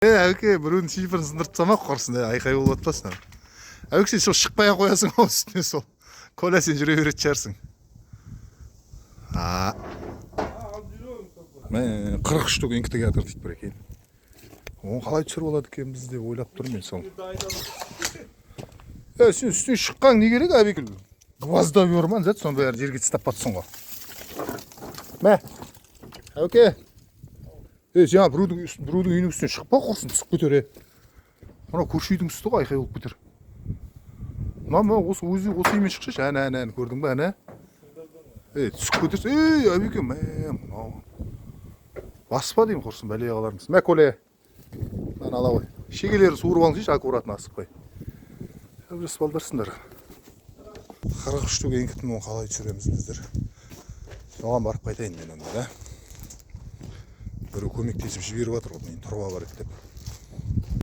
әуке біреудің шифрын сындырып тастамақ құрсын, айқай болып атпасын. Әуке сен сол шықпай қоясың ау үстіне сол. Коля сен жүре беретін шығарсың. 40 штук инквизитор дейді бір екен. Оны қалай түсіріп алады екенбіз деп ойлап тұрмын мен сол. Сен үстіне шыққан не керек әбекіл? Гвоздап өрман зәт соның бәрі жерге тастап батсың ғой. Мә, әуке. Жаңа біреудің үйінің үстіне шықпа құрсын, түсіп кетер. Мына көрші үйдің үсті ғой, айқай болып кетер. Мына осы үймен шықшы, әне, көрдің ба, әне? Түсіп кетерсің, әбеке, баспа деймін құрсын, бәлеге қалармыз. Мә, Коле, мына ала ғой. Шегелері суырып алыңызшы, аккуратно асықпай. Бір балдарсыңдар. 40 штук енкітін оны қалай түсіреміз біздер. Оған барып қайтайын мен онда, да? Біреу көмектесіп жіберіп жатыр ғой, мен тұрба бар деп.